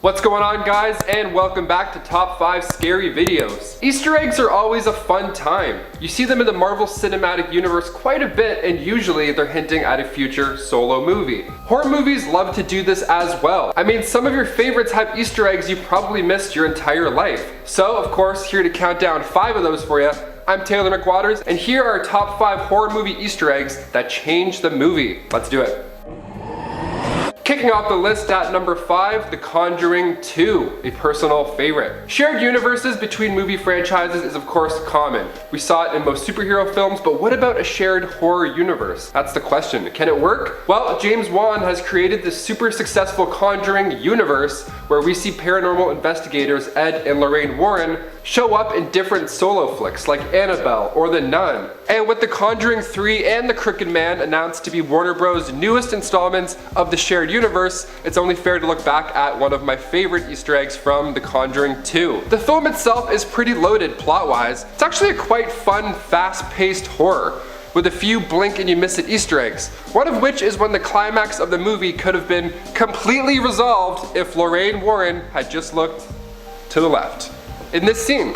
What's going on, guys, and welcome back to Top 5 Scary Videos. Easter eggs are always a fun time. You see them in the Marvel Cinematic Universe quite a bit, and usually they're hinting at a future solo movie. Horror movies love to do this as well. I mean, some of your favorites have Easter eggs you probably missed your entire life. So, of course, here to count down 5 of those for you, I'm Taylor McWatters, and here are our top 5 horror movie Easter eggs that changed the movie. Let's do it. Kicking off the list at number 5, The Conjuring 2, a personal favorite. Shared universes between movie franchises is of course common. We saw it in most superhero films, but what about a shared horror universe? That's the question. Can it work? Well, James Wan has created this super successful Conjuring universe where we see paranormal investigators Ed and Lorraine Warren show up in different solo flicks like Annabelle or The Nun. And with The Conjuring 3 and The Crooked Man announced to be Warner Bros. Newest installments of the shared universe, it's only fair to look back at one of my favorite Easter eggs from The Conjuring 2. The film itself is pretty loaded plot-wise. It's actually a quite fun, fast-paced horror, with a few blink and you miss it Easter eggs. One of which is when the climax of the movie could have been completely resolved if Lorraine Warren had just looked to the left. In this scene.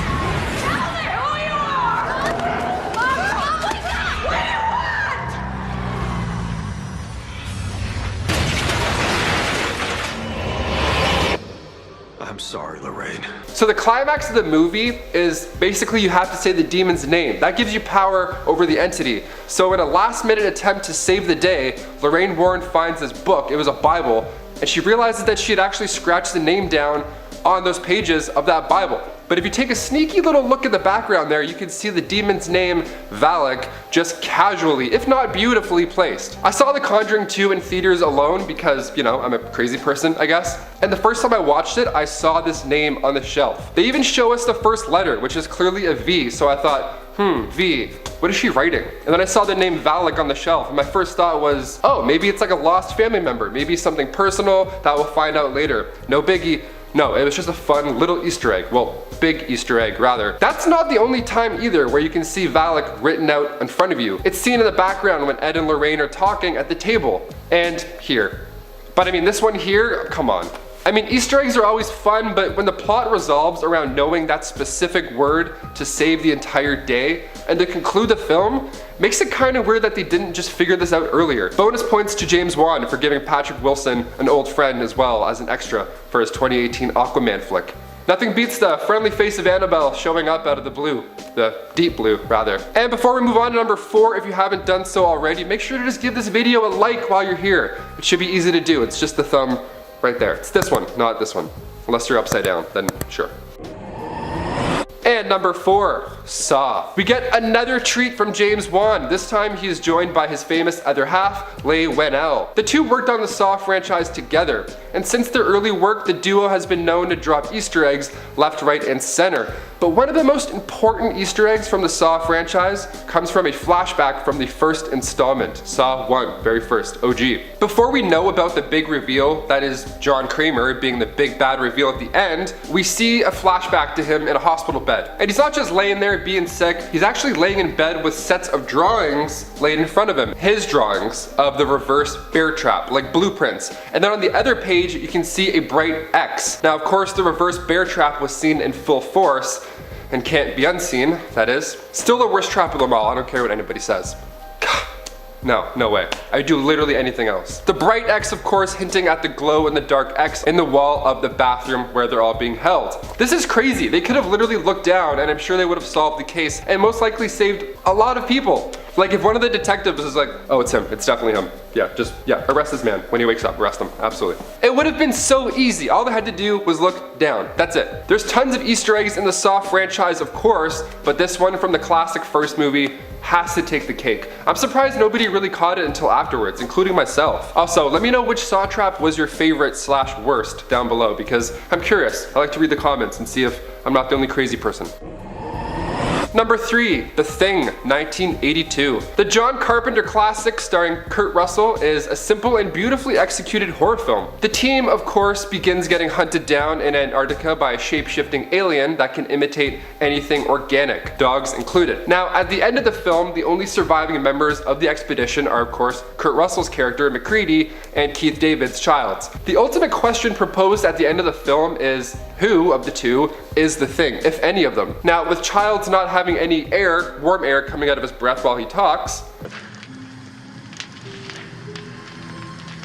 I'm sorry, Lorraine. So the climax of the movie is basically you have to say the demon's name. That gives you power over the entity. So in a last-minute attempt to save the day, Lorraine Warren finds this book. It was a Bible, and she realizes that she had actually scratched the name down on those pages of that Bible. But if you take a sneaky little look at the background there, you can see the demon's name, Valak, just casually, if not beautifully placed. I saw The Conjuring 2 in theaters alone because, you know, I'm a crazy person, I guess. And the first time I watched it, I saw this name on the shelf. They even show us the first letter, which is clearly a V, so I thought, V, what is she writing? And then I saw the name Valak on the shelf, and my first thought was, oh, maybe it's like a lost family member, maybe something personal that we'll find out later. No biggie. No, it was just a fun little Easter egg. Well, big Easter egg, rather. That's not the only time either where you can see Valak written out in front of you. It's seen in the background when Ed and Lorraine are talking at the table. And here. But I mean, this one here, come on. I mean, Easter eggs are always fun, but when the plot resolves around knowing that specific word to save the entire day and to conclude the film, makes it kind of weird that they didn't just figure this out earlier. Bonus points to James Wan for giving Patrick Wilson an old friend as well as an extra for his 2018 Aquaman flick. Nothing beats the friendly face of Annabelle showing up out of the blue. The deep blue, rather. And before we move on to number 4, if you haven't done so already, make sure to just give this video a like while you're here. It should be easy to do. It's just the thumb right there. It's this one, not this one. Unless you're upside down, then sure. And number 4, Saw. We get another treat from James Wan. This time he is joined by his famous other half, Leigh Whannell. The two worked on the Saw franchise together, and since their early work, the duo has been known to drop Easter eggs left, right, and center. But one of the most important Easter eggs from the Saw franchise comes from a flashback from the first installment, Saw 1, very first, OG. Before we know about the big reveal, that is John Kramer being the big bad reveal at the end, we see a flashback to him in a hospital bed. And he's not just laying there being sick, he's actually laying in bed with sets of drawings laid in front of him. His drawings of the reverse bear trap, like blueprints. And then on the other page, you can see a bright X. Now, of course, the reverse bear trap was seen in full force and can't be unseen, that is. Still the worst trap of them all, I don't care what anybody says. No way. I do literally anything else. The bright X, of course, hinting at the glow in the dark X in the wall of the bathroom where they're all being held. This is crazy. They could have literally looked down and I'm sure they would have solved the case and most likely saved a lot of people. Like if one of the detectives is like, oh, it's him, it's definitely him. Yeah, arrest this man. When he wakes up, arrest him, absolutely. It would have been so easy. All they had to do was look down. That's it. There's tons of Easter eggs in the Saw franchise, of course, but this one from the classic first movie has to take the cake. I'm surprised nobody really caught it until afterwards, including myself. Also, let me know which Saw trap was your favorite / worst down below because I'm curious. I like to read the comments and see if I'm not the only crazy person. Number 3, The Thing, 1982. The John Carpenter classic starring Kurt Russell is a simple and beautifully executed horror film. The team, of course, begins getting hunted down in Antarctica by a shape-shifting alien that can imitate anything organic, dogs included. Now, at the end of the film, the only surviving members of the expedition are, of course, Kurt Russell's character, McCready, and Keith David's Childs. The ultimate question proposed at the end of the film is, who of the two is the Thing, if any of them? Now, with Childs not having any air, warm air coming out of his breath while he talks,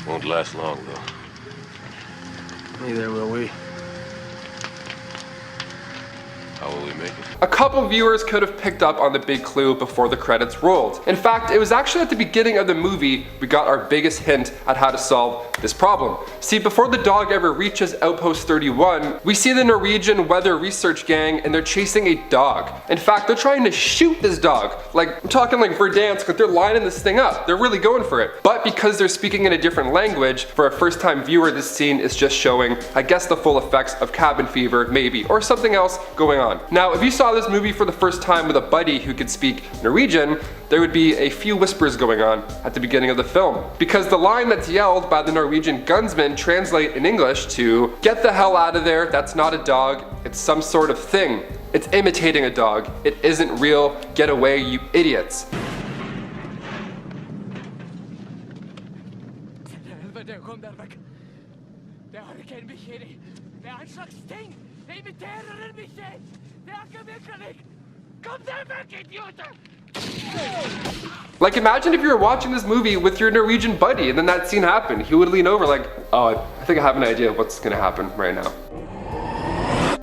won't last long though. Neither will we. How will we make it? a couple viewers could have picked up on the big clue before the credits rolled. In fact, it was actually at the beginning of the movie we got our biggest hint at how to solve this problem. See, before the dog ever reaches Outpost 31, we see the Norwegian weather research gang and they're chasing a dog. In fact, they're trying to shoot this dog. Like, I'm talking like Verdansk, but they're lining this thing up. They're really going for it. But because they're speaking in a different language, for a first time viewer, this scene is just showing, I guess, the full effects of cabin fever, maybe, or something else going on. Now, if you saw this movie for the first time with a buddy who could speak Norwegian, there would be a few whispers going on at the beginning of the film. Because the line that's yelled by the Norwegian gunsman translate in English to, "Get the hell out of there, that's not a dog, it's some sort of thing. It's imitating a dog. It isn't real. Get away, you idiots." Like, imagine if you were watching this movie with your Norwegian buddy and then that scene happened. He would lean over like, oh, I think I have an idea of what's gonna happen right now.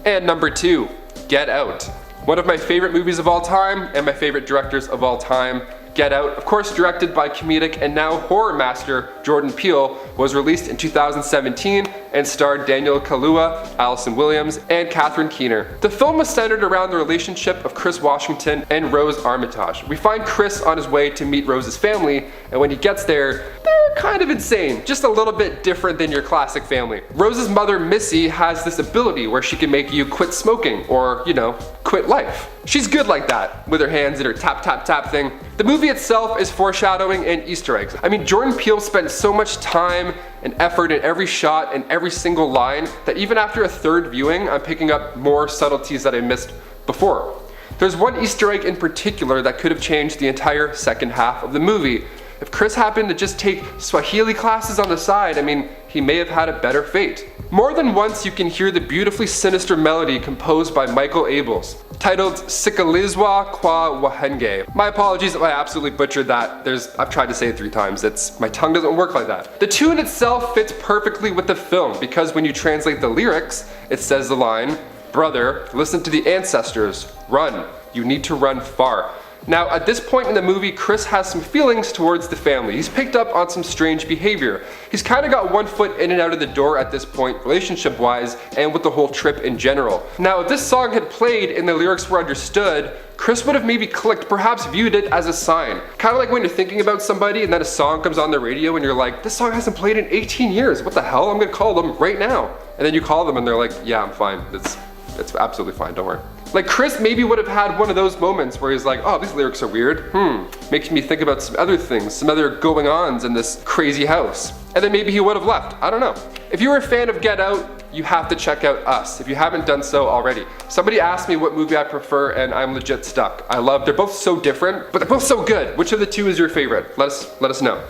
And number 2, Get Out. One of my favorite movies of all time and my favorite directors of all time. Get Out, of course directed by comedic and now horror master Jordan Peele, was released in 2017 and starred Daniel Kaluuya, Allison Williams, and Catherine Keener. The film was centered around the relationship of Chris Washington and Rose Armitage. We find Chris on his way to meet Rose's family, and when he gets there, they're kind of insane, just a little bit different than your classic family. Rose's mother, Missy, has this ability where she can make you quit smoking or, you know, quit life. She's good like that, with her hands and her tap tap tap thing. The movie itself is foreshadowing and Easter eggs. I mean, Jordan Peele spent so much time and effort in every shot and every single line that even after a third viewing, I'm picking up more subtleties that I missed before. There's one Easter egg in particular that could have changed the entire second half of the movie. If Chris happened to just take Swahili classes on the side, I mean, he may have had a better fate. More than once you can hear the beautifully sinister melody composed by Michael Abels, titled Sikalizwa Kwa Wahenge. My apologies if I absolutely butchered that. I've tried to say it 3 times. My tongue doesn't work like that. The tune itself fits perfectly with the film because when you translate the lyrics, it says the line, "Brother, listen to the ancestors, run, you need to run far." Now, at this point in the movie, Chris has some feelings towards the family. He's picked up on some strange behavior. He's kind of got one foot in and out of the door at this point, relationship-wise, and with the whole trip in general. Now, if this song had played and the lyrics were understood, Chris would have maybe clicked, perhaps viewed it as a sign. Kind of like when you're thinking about somebody and then a song comes on the radio and you're like, this song hasn't played in 18 years. What the hell? I'm gonna call them right now. And then you call them and they're like, yeah, I'm fine. It's absolutely fine, don't worry. Like, Chris maybe would have had one of those moments where he's like, oh, these lyrics are weird. Makes me think about some other things, some other going-ons in this crazy house. And then maybe he would have left. I don't know. If you were a fan of Get Out, you have to check out Us, if you haven't done so already. Somebody asked me what movie I prefer, and I'm legit stuck. They're both so different, but they're both so good. Which of the 2 is your favorite? Let us know.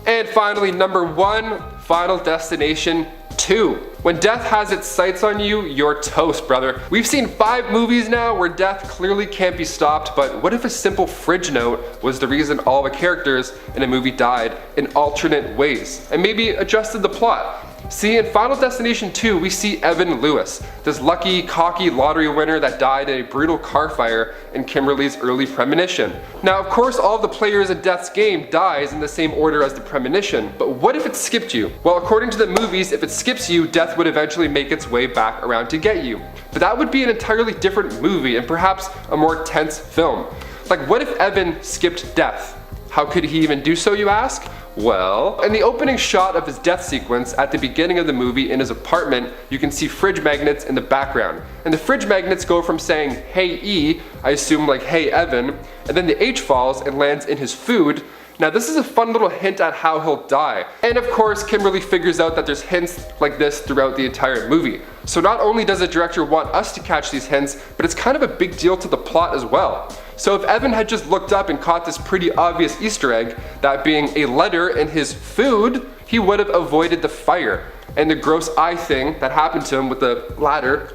And finally, number 1, Final Destination 2. When death has its sights on you, you're toast, brother. We've seen 5 movies now where death clearly can't be stopped, but what if a simple fridge note was the reason all the characters in a movie died in alternate ways, and maybe adjusted the plot? See, in Final Destination 2, we see Evan Lewis, this lucky, cocky lottery winner that died in a brutal car fire in Kimberly's early premonition. Now, of course, all of the players in Death's game dies in the same order as the premonition, but what if it skipped you? Well, according to the movies, if it skips you, Death would eventually make its way back around to get you. But that would be an entirely different movie and perhaps a more tense film. Like, what if Evan skipped Death? How could he even do so, you ask? Well, in the opening shot of his death sequence at the beginning of the movie in his apartment, you can see fridge magnets in the background. And the fridge magnets go from saying, "Hey E," I assume like "Hey Evan," and then the H falls and lands in his food. Now this is a fun little hint at how he'll die. And of course, Kimberly figures out that there's hints like this throughout the entire movie. So not only does the director want us to catch these hints, but it's kind of a big deal to the plot as well. So if Evan had just looked up and caught this pretty obvious Easter egg, that being a letter in his food, he would have avoided the fire. And the gross eye thing that happened to him with the ladder,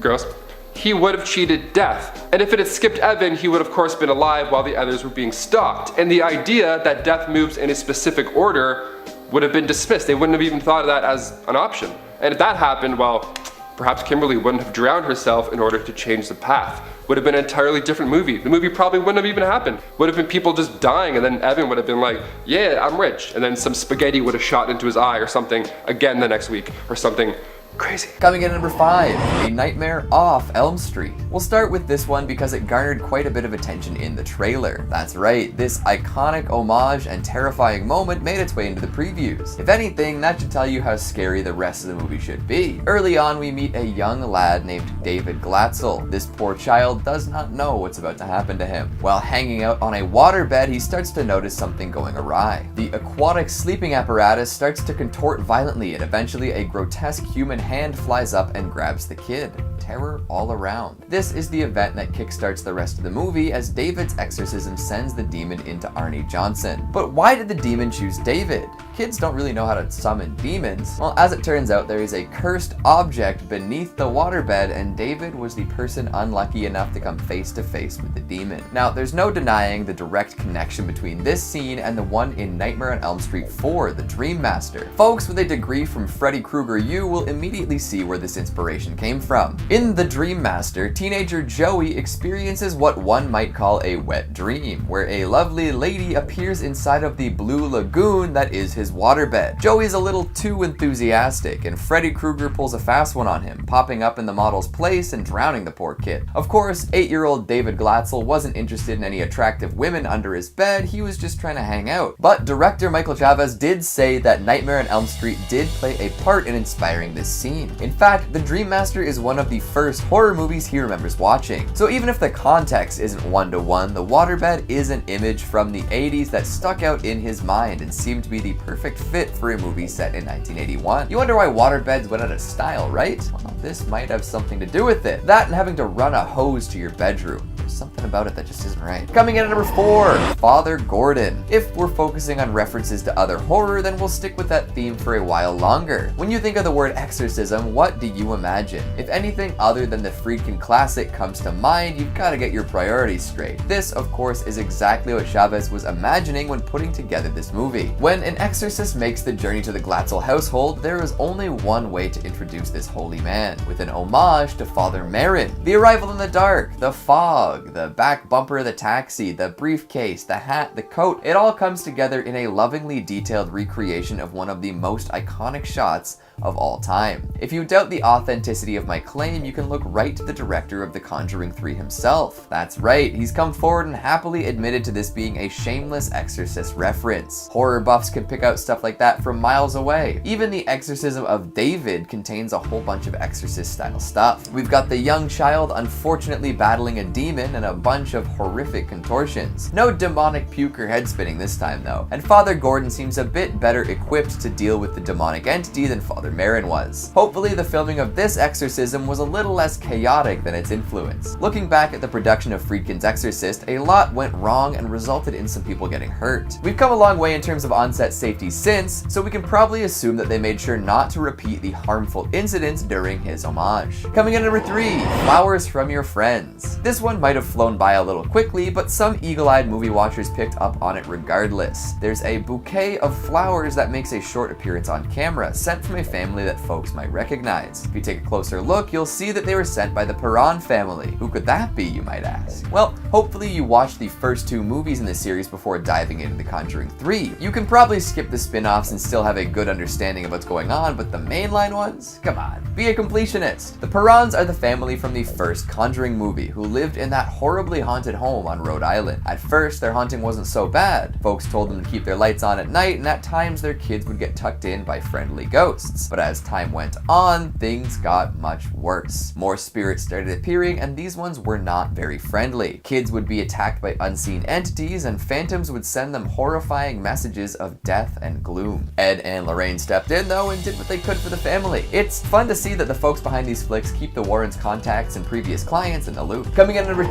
gross, he would have cheated death. And if it had skipped Evan, he would of course been alive while the others were being stalked. And the idea that death moves in a specific order would have been dismissed. They wouldn't have even thought of that as an option. And if that happened, well, perhaps Kimberly wouldn't have drowned herself in order to change the path. Would have been an entirely different movie. The movie probably wouldn't have even happened. Would have been people just dying, and then Evan would have been like, "Yeah, I'm rich." And then some spaghetti would have shot into his eye or something again the next week, or something crazy. Coming in at number 5, A Nightmare Off Elm Street. We'll start with this one because it garnered quite a bit of attention in the trailer. That's right, this iconic homage and terrifying moment made its way into the previews. If anything, that should tell you how scary the rest of the movie should be. Early on, we meet a young lad named David Glatzel. This poor child does not know what's about to happen to him. While hanging out on a waterbed, he starts to notice something going awry. The aquatic sleeping apparatus starts to contort violently, and eventually a grotesque human hand flies up and grabs the kid. Terror all around. This is the event that kickstarts the rest of the movie as David's exorcism sends the demon into Arnie Johnson. But why did the demon choose David? Kids don't really know how to summon demons. Well, as it turns out, there is a cursed object beneath the waterbed, and David was the person unlucky enough to come face to face with the demon. Now, there's no denying the direct connection between this scene and the one in Nightmare on Elm Street 4, The Dream Master. Folks with a degree from Freddy Krueger U will immediately see where this inspiration came from. In The Dream Master, teenager Joey experiences what one might call a wet dream, where a lovely lady appears inside of the blue lagoon that is his waterbed. Joey's a little too enthusiastic, and Freddy Krueger pulls a fast one on him, popping up in the model's place and drowning the poor kid. Of course, 8-year-old David Glatzel wasn't interested in any attractive women under his bed, he was just trying to hang out. But director Michael Chavez did say that Nightmare on Elm Street did play a part in inspiring this scene. In fact, The Dream Master is one of the first horror movies he remembers watching. So even if the context isn't one-to-one, the waterbed is an image from the 80s that stuck out in his mind and seemed to be the perfect fit for a movie set in 1981. You wonder why waterbeds went out of style, right? Well, this might have something to do with it. That and having to run a hose to your bedroom. There's something about it that just isn't right. Coming in at number 4, Father Gordon. If we're focusing on references to other horror, then we'll stick with that theme for a while longer. When you think of the word exorcism, what do you imagine? If anything other than the Friedkin classic comes to mind, you've got to get your priorities straight. This, of course, is exactly what Chavez was imagining when putting together this movie. When an exorcist makes the journey to the Glatzel household, there is only one way to introduce this holy man, with an homage to Father Merrin. The arrival in the dark, the fog, the back bumper of the taxi, the briefcase, the hat, the coat, it all comes together in a lovingly detailed recreation of one of the most iconic shots of all time. If you doubt the authenticity of my claim, you can look right to the director of The Conjuring 3 himself. That's right, he's come forward and happily admitted to this being a shameless Exorcist reference. Horror buffs can pick out stuff like that from miles away. Even the exorcism of David contains a whole bunch of Exorcist style stuff. We've got the young child unfortunately battling a demon and a bunch of horrific contortions. No demonic puke or head spinning this time though, and Father Gordon seems a bit better equipped to deal with the demonic entity than Father Merrin was. Hopefully the filming of this exorcism was a little less chaotic than its influence. Looking back at the production of Friedkin's Exorcist, a lot went wrong and resulted in some people getting hurt. We've come a long way in terms of on-set safety since, so we can probably assume that they made sure not to repeat the harmful incidents during his homage. Coming in at number 3, Flowers from Your Friends. This one might have flown by a little quickly, but some eagle-eyed movie watchers picked up on it regardless. There's a bouquet of flowers that makes a short appearance on camera, sent from a family that folks might recognize. If you take a closer look, you'll see that they were sent by the Perron family. Who could that be, you might ask? Well, hopefully you watched the first 2 movies in the series before diving into The Conjuring 3. You can probably skip the spin-offs and still have a good understanding of what's going on, but the mainline ones? Come on, be a completionist. The Perrons are the family from the first Conjuring movie who lived in that horribly haunted home on Rhode Island. At first, their haunting wasn't so bad. Folks told them to keep their lights on at night, and at times their kids would get tucked in by friendly ghosts. But as time went on, things got much worse. More spirits started appearing, and these ones were not very friendly. Kids would be attacked by unseen entities, and phantoms would send them horrifying messages of death and gloom. Ed and Lorraine stepped in, though, and did what they could for the family. It's fun to see that the folks behind these flicks keep the Warrens' contacts and previous clients in the loop. Coming in at number 2,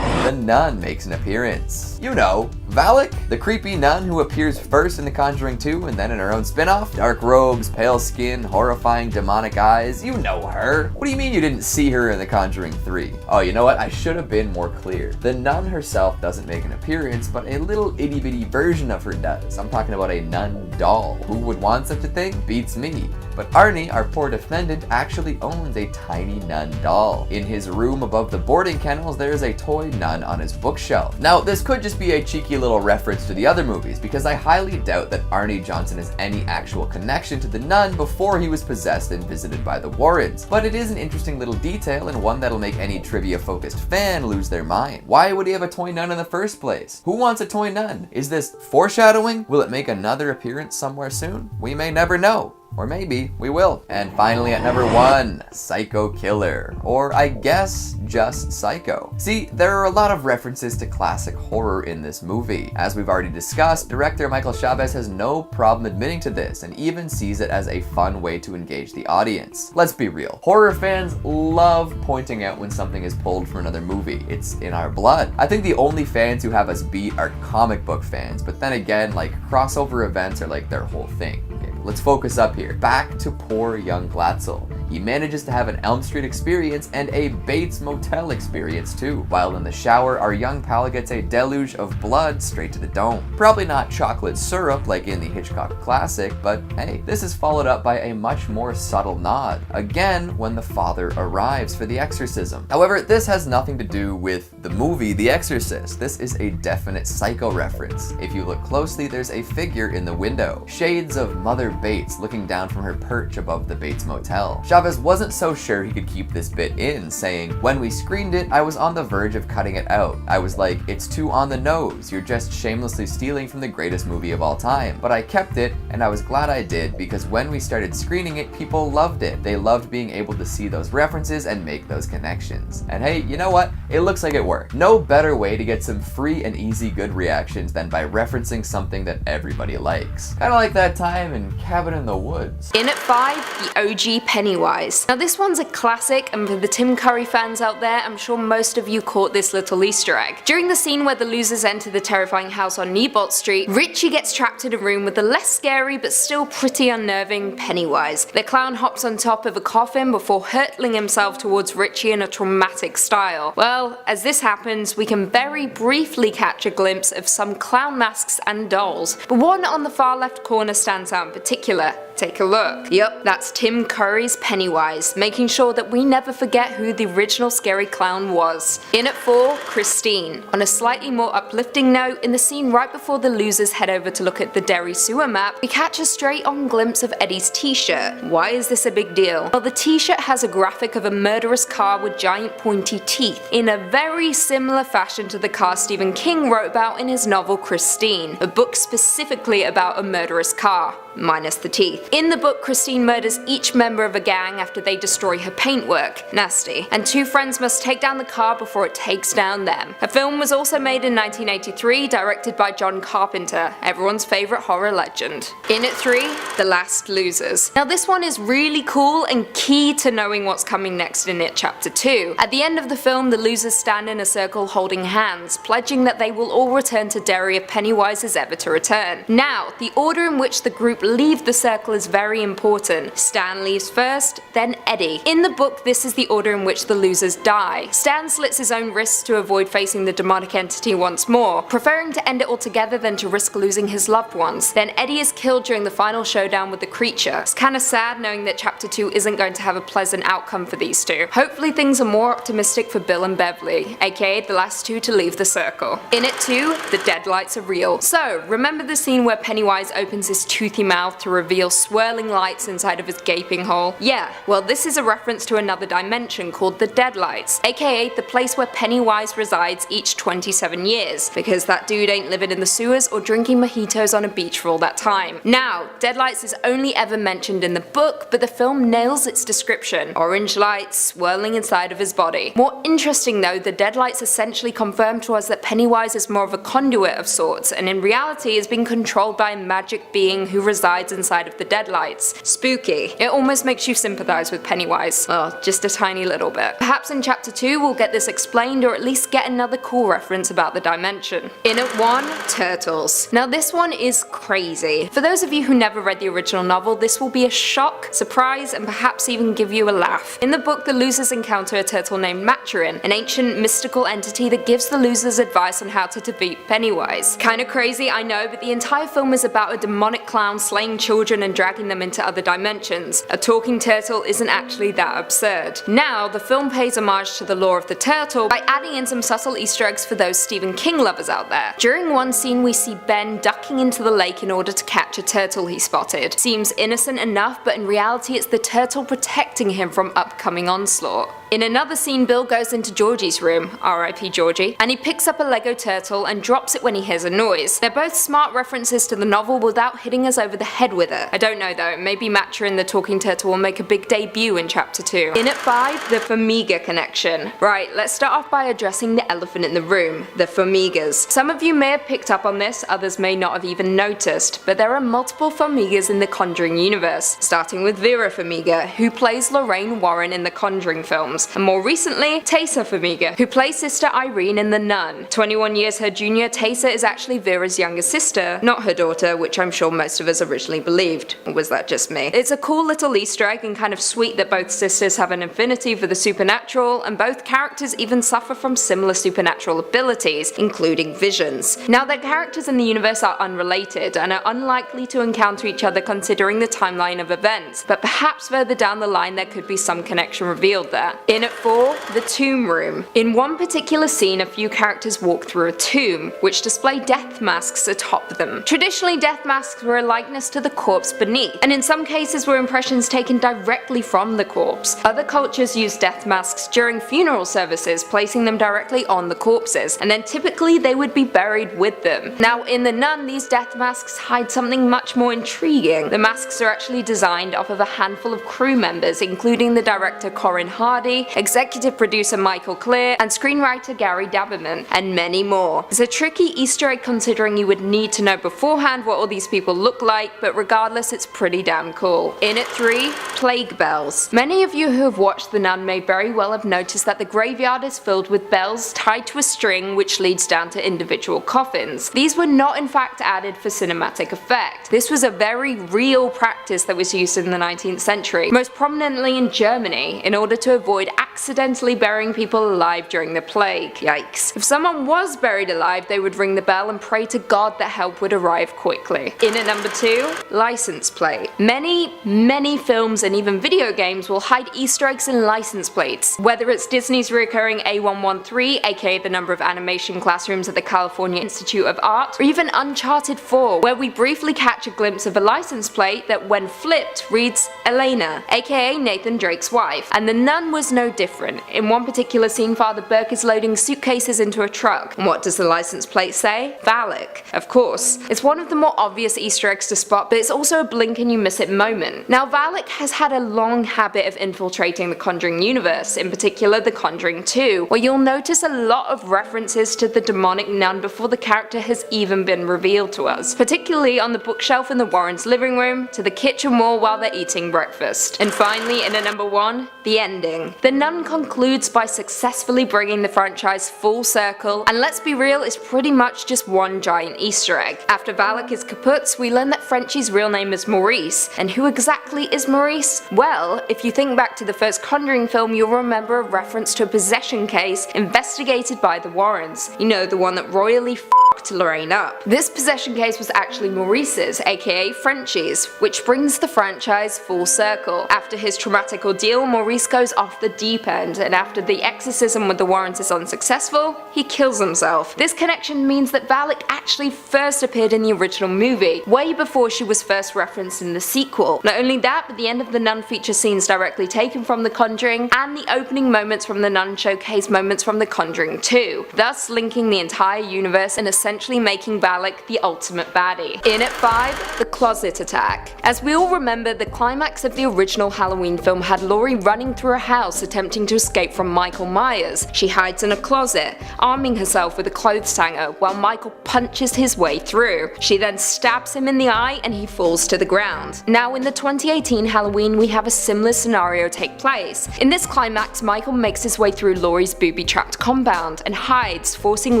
The Nun makes an appearance. You know, Valak, the creepy nun who appears first in The Conjuring 2 and then in her own spin-off. Dark robes, pale skin, horrifying demonic eyes. You know her. What do you mean you didn't see her in The Conjuring 3? Oh, you know what? I should have been more clear. The nun herself doesn't make an appearance, but a little itty-bitty version of her does. I'm talking about a nun doll. Who would want such a thing? Beats me. But Arnie, our poor defendant, actually owns a tiny nun doll. In his room above the boarding kennels, there is a toy nun on his bookshelf. Now, this could just be a cheeky little reference to the other movies, because I highly doubt that Arnie Johnson has any actual connection to the nun before he was possessed and visited by the Warrens. But it is an interesting little detail, and one that'll make any trivia-focused fan lose their mind. Why would he have a toy nun in the first place? Who wants a toy nun? Is this foreshadowing? Will it make another appearance somewhere soon? We may never know. Or maybe we will. And finally at number 1, Psycho Killer. Or I guess just Psycho. See, there are a lot of references to classic horror in this movie. As we've already discussed, director Michael Chavez has no problem admitting to this and even sees it as a fun way to engage the audience. Let's be real. Horror fans love pointing out when something is pulled from another movie. It's in our blood. I think the only fans who have us beat are comic book fans, but then again, like, crossover events are like their whole thing. Let's focus up here. Back to poor young Glatzel. He manages to have an Elm Street experience and a Bates Motel experience too. While in the shower, our young pal gets a deluge of blood straight to the dome. Probably not chocolate syrup like in the Hitchcock classic, but hey, this is followed up by a much more subtle nod. Again, when the father arrives for the exorcism. However, this has nothing to do with the movie The Exorcist. This is a definite Psycho reference. If you look closely, there's a figure in the window. Shades of Mother Bates looking down from her perch above the Bates Motel. Chavez wasn't so sure he could keep this bit in, saying, "When we screened it, I was on the verge of cutting it out. I was like, it's too on the nose. You're just shamelessly stealing from the greatest movie of all time. But I kept it, and I was glad I did, because when we started screening it, people loved it. They loved being able to see those references and make those connections. And hey, you know what? It looks like it worked. No better way to get some free and easy good reactions than by referencing something that everybody likes. Kinda like that time in Cabin in the Woods." In at 5, the OG Pennywise. Now this one's a classic, and for the Tim Curry fans out there, I'm sure most of you caught this little Easter egg. During the scene where the losers enter the terrifying house on Niebot Street, Richie gets trapped in a room with the less scary but still pretty unnerving Pennywise. The clown hops on top of a coffin before hurtling himself towards Richie in a traumatic style. Well, as this happens, we can very briefly catch a glimpse of some clown masks and dolls, but one on the far left corner stands out in particular. Take a look. Yup, that's Tim Curry's Pennywise, making sure that we never forget who the original scary clown was. In at 4, Christine. On a slightly more uplifting note, in the scene right before the losers head over to look at the Derry sewer map, we catch a straight-on glimpse of Eddie's t-shirt. Why is this a big deal? Well, the t-shirt has a graphic of a murderous car with giant pointy teeth, in a very similar fashion to the car Stephen King wrote about in his novel Christine, a book specifically about a murderous car, minus the teeth. In the book, Christine murders each member of a gang after they destroy her paintwork. Nasty. And 2 friends must take down the car before it takes down them. A film was also made in 1983, directed by John Carpenter, everyone's favourite horror legend. In at 3, The Last Losers. Now this one is really cool and key to knowing what's coming next in It Chapter 2. At the end of the film, the losers stand in a circle holding hands, pledging that they will all return to Derry if Pennywise is ever to return. Now, the order in which the group leave the circle cycle is very important. Stan leaves first, then Eddie. In the book, this is the order in which the losers die. Stan slits his own wrists to avoid facing the demonic entity once more, preferring to end it altogether than to risk losing his loved ones. Then Eddie is killed during the final showdown with the creature. It's kinda sad knowing that chapter 2 isn't going to have a pleasant outcome for these two. Hopefully things are more optimistic for Bill and Beverly, aka the last two to leave the circle. In it too, the deadlights are real. So, remember the scene where Pennywise opens his toothy mouth to reveal swirling lights inside of his gaping hole? Yeah, well this is a reference to another dimension called the Deadlights, aka the place where Pennywise resides each 27 years, because that dude ain't living in the sewers or drinking mojitos on a beach for all that time. Now, Deadlights is only ever mentioned in the book, but the film nails its description. Orange lights swirling inside of his body. More interesting though, the Deadlights essentially confirm to us that Pennywise is more of a conduit of sorts, and in reality is being controlled by a magic being who resides inside of the Deadlights. Spooky. It almost makes you sympathize with Pennywise. Well, just a tiny little bit. Perhaps in chapter 2 we'll get this explained, or at least get another cool reference about the dimension. In at 1, Turtles. Now this one is crazy. For those of you who never read the original novel, this will be a shock, surprise, and perhaps even give you a laugh. In the book, the losers encounter a turtle named Maturin, an ancient mystical entity that gives the losers advice on how to defeat Pennywise. Kinda crazy, I know, but the entire film is about a demonic clown slaying children and dragging them into other dimensions. A talking turtle isn't actually that absurd. Now, the film pays homage to the lore of the turtle by adding in some subtle Easter eggs for those Stephen King lovers out there. During one scene we see Ben ducking into the lake in order to catch a turtle he spotted. Seems innocent enough, but in reality it's the turtle protecting him from upcoming onslaught. In another scene, Bill goes into Georgie's room, R.I.P. Georgie, and he picks up a Lego turtle and drops it when he hears a noise. They're both smart references to the novel without hitting us over the head with it. I don't know though, maybe Maturin the talking turtle will make a big debut in chapter 2. In at 5, the Formiga connection. Right, let's start off by addressing the elephant in the room, the Formigas. Some of you may have picked up on this, others may not have even noticed, but there are multiple Formigas in the Conjuring universe, starting with Vera Farmiga, who plays Lorraine Warren in the Conjuring films, and more recently, Taysa Farmiga, who plays Sister Irene in The Nun. 21 years her junior, Taysa is actually Vera's younger sister, not her daughter, which I'm sure most of us originally believed. Or was that just me? It's a cool little Easter egg and kind of sweet that both sisters have an affinity for the supernatural, and both characters even suffer from similar supernatural abilities, including visions. Now their characters in the universe are unrelated and are unlikely to encounter each other considering the timeline of events, but perhaps further down the line there could be some connection revealed there. In at 4, the Tomb Room. In one particular scene, a few characters walk through a tomb, which display death masks atop them. Traditionally, death masks were a likeness to the corpse beneath, and in some cases were impressions taken directly from the corpse. Other cultures use death masks during funeral services, placing them directly on the corpses, and then typically they would be buried with them. Now in The Nun, these death masks hide something much more intriguing. The masks are actually designed off of a handful of crew members, including the director Corin Hardy, executive producer Michael Clear, and screenwriter Gary Daberman, and many more. It's a tricky Easter egg considering you would need to know beforehand what all these people look like, but regardless it's pretty damn cool. In at 3, Plague Bells. Many of you who have watched The Nun may very well have noticed that the graveyard is filled with bells tied to a string which leads down to individual coffins. These were not in fact added for cinematic effect. This was a very real practice that was used in the 19th century, most prominently in Germany, in order to avoid accidentally burying people alive during the plague. Yikes. If someone was buried alive, they would ring the bell and pray to God that help would arrive quickly. In at number 2, license plate. Many films and even video games will hide Easter eggs in license plates. Whether it's Disney's recurring A113, aka the number of animation classrooms at the California Institute of Art, or even Uncharted 4, where we briefly catch a glimpse of a license plate that when flipped reads Elena, aka Nathan Drake's wife. And The Nun was no different. In one particular scene, Father Burke is loading suitcases into a truck. And what does the license plate say? Valak. Of course. It's one of the more obvious Easter eggs to spot, but it's also a blink and you miss it moment. Now Valak has had a long habit of infiltrating the Conjuring universe, in particular The Conjuring 2, where you'll notice a lot of references to the demonic nun before the character has even been revealed to us, particularly on the bookshelf in the Warrens' living room, to the kitchen wall while they're eating breakfast. And finally, in at number 1, the ending. The Nun Nun concludes by successfully bringing the franchise full circle, and let's be real, it's pretty much just one giant Easter egg. After Valak is kaput, we learn that Frenchie's real name is Maurice, and who exactly is Maurice? Well, if you think back to the first Conjuring film, you'll remember a reference to a possession case investigated by the Warrens. You know, the one that royally f***ed Lorraine up. This possession case was actually Maurice's, aka Frenchie's, which brings the franchise full circle. After his traumatic ordeal, Maurice goes off the deep end, and after the exorcism with the Warrens is unsuccessful, he kills himself. This connection means that Valak actually first appeared in the original movie, way before she was first referenced in the sequel. Not only that, but the end of The Nun features scenes directly taken from The Conjuring, and the opening moments from The Nun showcase moments from The Conjuring 2, thus linking the entire universe and essentially making Valak the ultimate baddie. In at 5, the closet attack. As we all remember, the climax of the original Halloween film had Laurie running through a house attempting to escape from Michael Myers. She hides in a closet, arming herself with a clothes hanger while Michael punches his way through. She then stabs him in the eye and he falls to the ground. Now in the 2018 Halloween, we have a similar scenario take place. In this climax, Michael makes his way through Laurie's booby-trapped compound and hides, forcing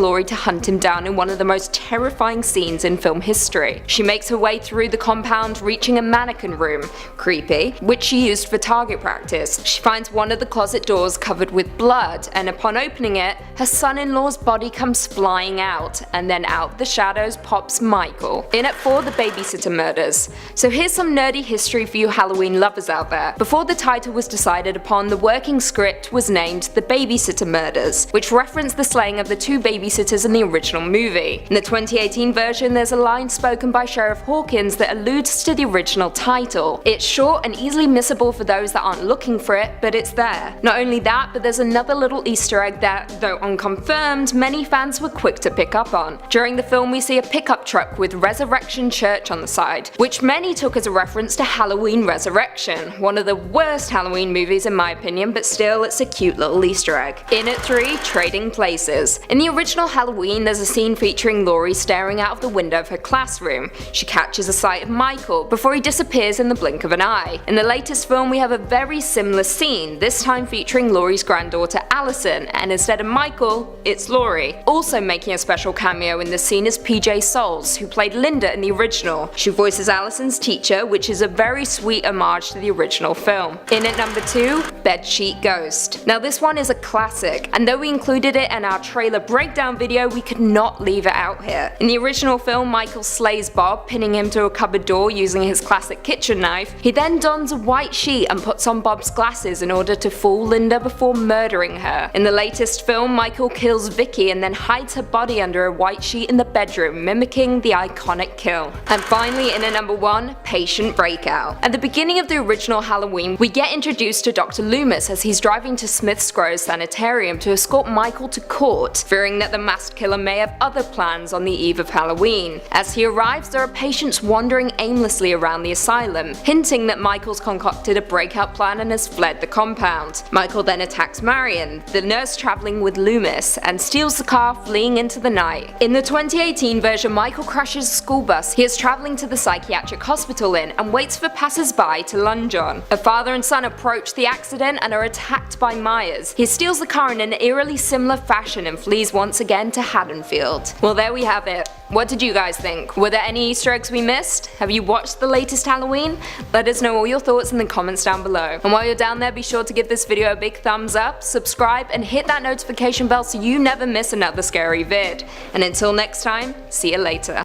Laurie to hunt him down in one of the most terrifying scenes in film history. She makes her way through the compound, reaching a mannequin room, creepy, which she used for target practice. She finds one of the closet doors covered with blood, and upon opening it, her son-in-law's body comes flying out, and then out the shadows pops Michael. In at 4, the babysitter murders. So here's some nerdy history for you Halloween lovers out there. Before the title was decided upon, the working script was named The Babysitter Murders, which referenced the slaying of the 2 babysitters in the original movie. In the 2018 version, there's a line spoken by Sheriff Hawkins that alludes to the original title. It's short and easily missable for those that aren't looking for it, but it's there. Not only that, but there's another little Easter egg that, though unconfirmed, many fans were quick to pick up on. During the film, we see a pickup truck with Resurrection Church on the side, which many took as a reference to Halloween Resurrection, one of the worst Halloween movies in my opinion, but still it's a cute little Easter egg. In at 3, trading places. In the original Halloween, there's a scene featuring Laurie staring out of the window of her classroom. She catches a sight of Michael before he disappears in the blink of an eye. In the latest film, we have a very similar scene, this time featuring Laurie's granddaughter Allison, and instead of Michael, it's Laurie. Also making a special cameo in this scene is PJ Souls, who played Linda in the original. She voices Allison's teacher, which is a very sweet homage to the original film. In at number 2, Bedsheet Ghost. Now this one is a classic, and though we included it in our trailer breakdown video, we could not leave it out here. In the original film, Michael slays Bob, pinning him to a cupboard door using his classic kitchen knife. He then dons a white sheet and puts on Bob's glasses in order to fool Linda before murdering her. In the latest film, Michael kills Vicky and then hides her body under a white sheet in the bedroom, mimicking the iconic kill. And finally, in at number 1, Patient Breakout. At the beginning of the original Halloween, we get introduced to Dr. Loomis as he's driving to Smith's Grove Sanitarium to escort Michael to court, fearing that the masked killer may have other plans on the eve of Halloween. As he arrives, there are patients wandering aimlessly around the asylum, hinting that Michael's concocted a breakout plan and has fled the compound. Michael then attacks Marion, the nurse traveling with Loomis, and steals the car, fleeing into the night. In the 2018 version, Michael crashes a school bus he is traveling to the psychiatric hospital in and waits for passers-by to lunge on. A father and son approach the accident and are attacked by Myers. He steals the car in an eerily similar fashion and flees once again to Haddonfield. Well, there we have it. What did you guys think? Were there any Easter eggs we missed? Have you watched the latest Halloween? Let us know all your thoughts in the comments down below. And while you're down there, be sure to give this video a big thumbs up, subscribe, and hit that notification bell so you never miss another scary vid. And until next time, see you later.